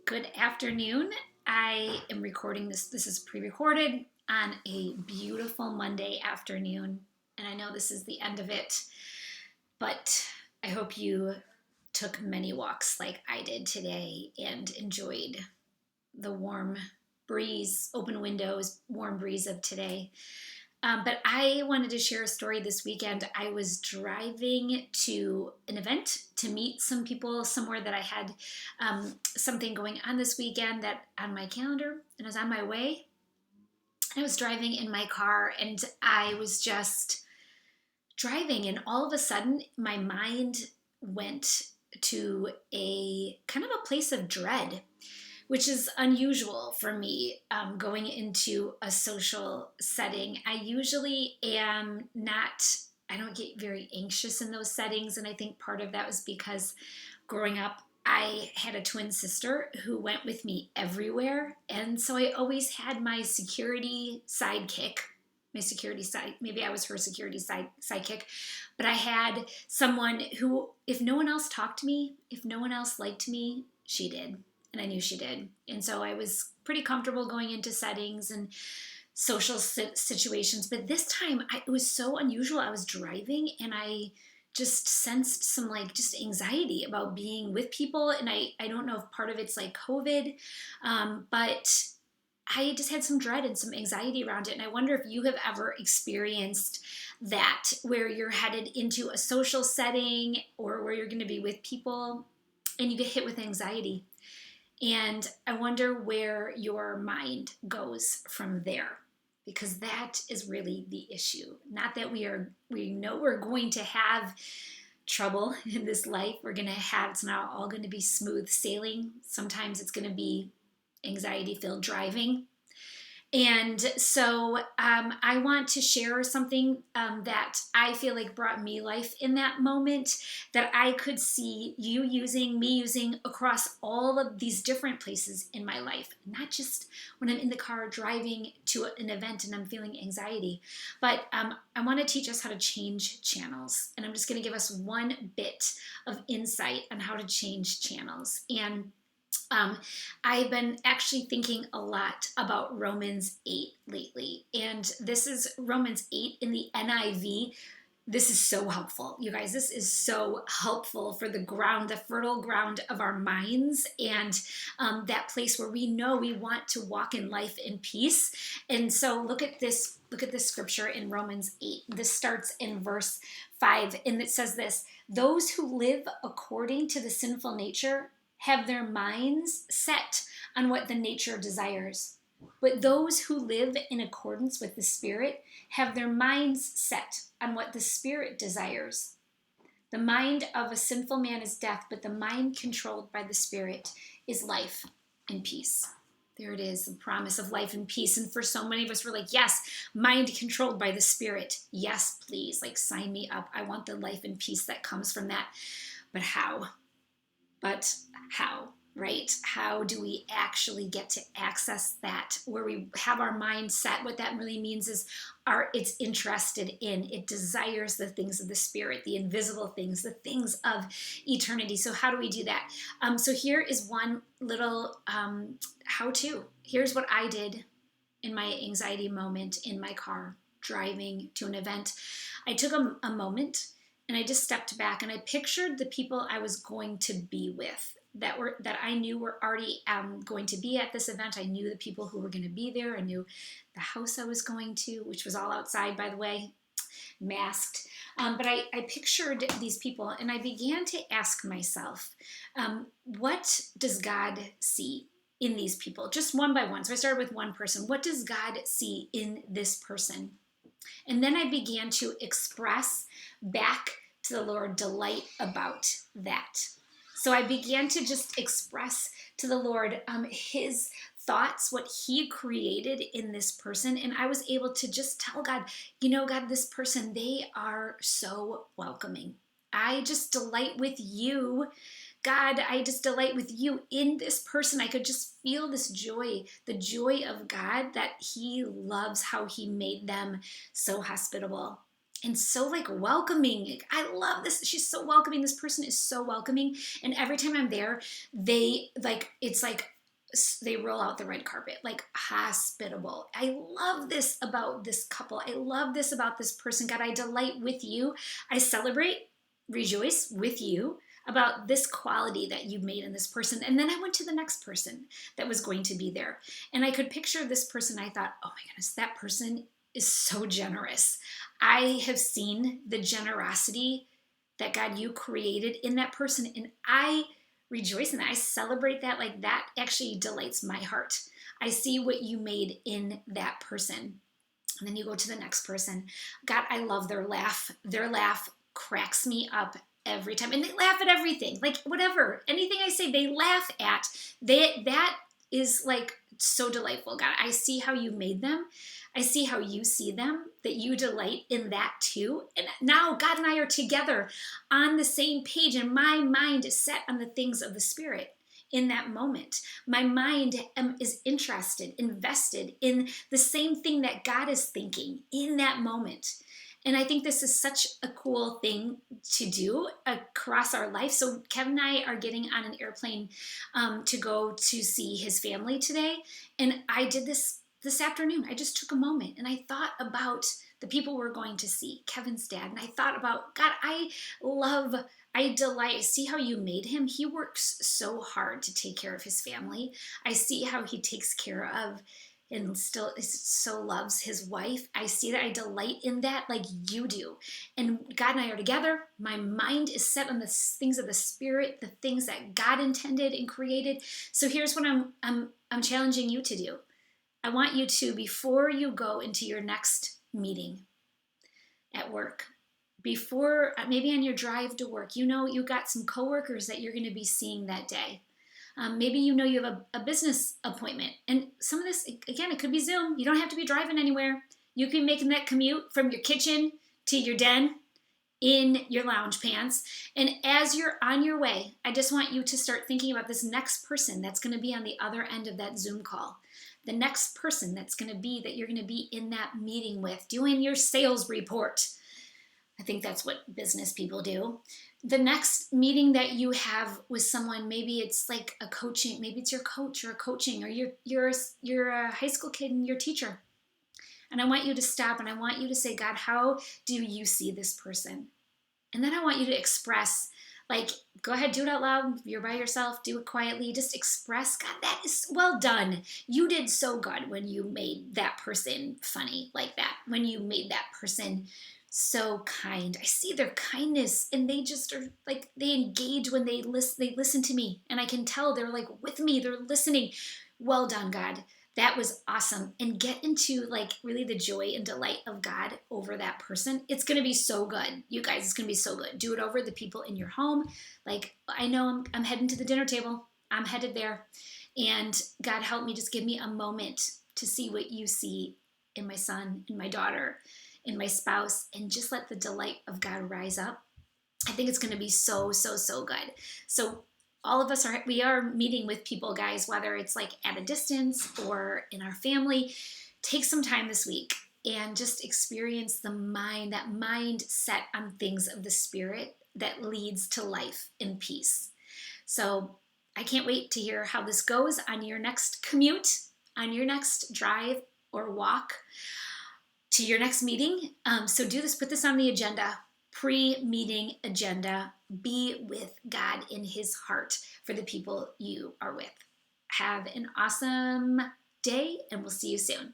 Good afternoon. I am recording this. This is pre-recorded on a beautiful Monday afternoon. And I know this is the end of it, but I hope you took many walks like I did today and enjoyed the warm breeze, open windows, warm breeze of today. But I wanted to share a story this weekend. I was driving to an event to meet some people somewhere that I had something going on this weekend that on my calendar, and I was on my way. I was driving in my car and I was just driving, and all of a sudden, my mind went to a kind of a place of dread, which is unusual for me going into a social setting. I usually am not, I don't get very anxious in those settings. And I think part of that was because growing up, I had a twin sister who went with me everywhere. And so I always had my security sidekick. My security side, maybe I was her security sidekick, but I had someone who, if no one else talked to me, if no one else liked me, she did. And I knew she did. And so I was pretty comfortable going into settings and social situations. But this time it was so unusual. I was driving and I just sensed some like just anxiety about being with people. And I don't know if part of it's like COVID, but I just had some dread and some anxiety around it. And I wonder if you have ever experienced that, where you're headed into a social setting or where you're going to be with people and you get hit with anxiety. And I wonder where your mind goes from there, because that is really the issue. Not that we know we're going to have trouble in this life. It's not all going to be smooth sailing. Sometimes it's going to be anxiety filled driving. And so I want to share something that I feel like brought me life in that moment, that I could see me using across all of these different places in my life, not just when I'm in the car driving to an event and I'm feeling anxiety. But I want to teach us how to change channels. And I'm just going to give us one bit of insight on how to change channels. And I've been actually thinking a lot about Romans 8 lately, and this is Romans 8 in the NIV. This is so helpful, you guys. This is so helpful for the fertile ground of our minds, and that place where we know we want to walk in life in peace. And so look at this scripture in Romans 8. This starts in verse 5, and it says this: those who live according to the sinful nature have their minds set on what the nature desires. But those who live in accordance with the Spirit have their minds set on what the Spirit desires. The mind of a sinful man is death, but the mind controlled by the Spirit is life and peace. There it is, the promise of life and peace. And for so many of us, we're like, yes, mind controlled by the Spirit. Yes, please, like sign me up. I want the life and peace that comes from that. But how? Right? How do we actually get to access that, where we have our mind set? What that really means is it's interested in, it desires the things of the Spirit, the invisible things, the things of eternity. So how do we do that? So here is one little how-to. Here's what I did in my anxiety moment in my car driving to an event. I took a moment and I just stepped back and I pictured the people I was going to be with, that I knew were already going to be at this event. I knew the people who were going to be there. I knew the house I was going to, which was all outside, by the way, masked. But I pictured these people and I began to ask myself, what does God see in these people? Just one by one. So I started with one person. What does God see in this person? And then I began to express back to the Lord delight about that. So I began to just express to the Lord his thoughts, what he created in this person. And I was able to just tell God, God, this person, they are so welcoming. I just delight with you. God, I just delight with you in this person. I could just feel this joy, the joy of God, that he loves how he made them so hospitable and so like welcoming. I love this. She's so welcoming. This person is so welcoming. And every time I'm there, it's like they roll out the red carpet, like hospitable. I love this about this couple. I love this about this person. God, I delight with you. I celebrate, rejoice with you about this quality that you made in this person. And then I went to the next person that was going to be there. And I could picture this person. I thought, oh my goodness, that person is so generous. I have seen the generosity that God, you created in that person. And I rejoice in that. I celebrate that. Like that actually delights my heart. I see what you made in that person. And then you go to the next person. God, I love their laugh. Their laugh cracks me up every time. And they laugh at everything. Like whatever. Anything I say, they laugh at. That is like so delightful. God, I see how you made them. I see how you see them, that you delight in that too. And now God and I are together on the same page, and my mind is set on the things of the Spirit in that moment. My mind is interested, invested in the same thing that God is thinking in that moment. And I think this is such a cool thing to do across our life. So Kevin and I are getting on an airplane to go to see his family today. And I did this afternoon. I just took a moment and I thought about the people we're going to see, Kevin's dad. And I thought about, God, I delight, see how you made him. He works so hard to take care of his family. I see how he takes care of and still so loves his wife. I see that. I delight in that like you do. And God and I are together. My mind is set on the things of the Spirit, the things that God intended and created. So here's what I'm challenging you to do. I want you to, before you go into your next meeting at work, before maybe on your drive to work, you got some coworkers that you're going to be seeing that day. Maybe you have a business appointment. And some of this, again, it could be Zoom. You don't have to be driving anywhere. You can be making that commute from your kitchen to your den in your lounge pants. And as you're on your way, I just want you to start thinking about this next person that's going to be on the other end of that Zoom call. The next person that you're going to be in that meeting with, doing your sales report. I think that's what business people do. The next meeting that you have with someone, maybe it's like a coaching, maybe it's your coach or a coaching, or you're a high school kid and your teacher. And I want you to stop and I want you to say, God, how do you see this person? And then I want you to express, like, go ahead, do it out loud. You're by yourself, do it quietly. Just express, God, that is well done. You did so good when you made that person funny like that, when you made that person so kind. I see their kindness and they just are like, they engage when they listen to me. And I can tell they're like with me, they're listening. Well done, God. That was awesome. And get into like really the joy and delight of God over that person. It's going to be so good. You guys, it's going to be so good. Do it over the people in your home. Like, I know I'm heading to the dinner table. I'm headed there. And God, help me, just give me a moment to see what you see in my son, in my daughter, in my spouse, and just let the delight of God rise up. I think it's going to be so, so, so good. So all of us we are meeting with people, guys, whether it's like at a distance or in our family. Take some time this week and just experience that mind set on things of the Spirit that leads to life and peace. So I can't wait to hear how this goes on your next commute, on your next drive or walk to your next meeting. So do this, put this on the agenda, pre-meeting agenda. Be with God in his heart for the people you are with. Have an awesome day, and we'll see you soon.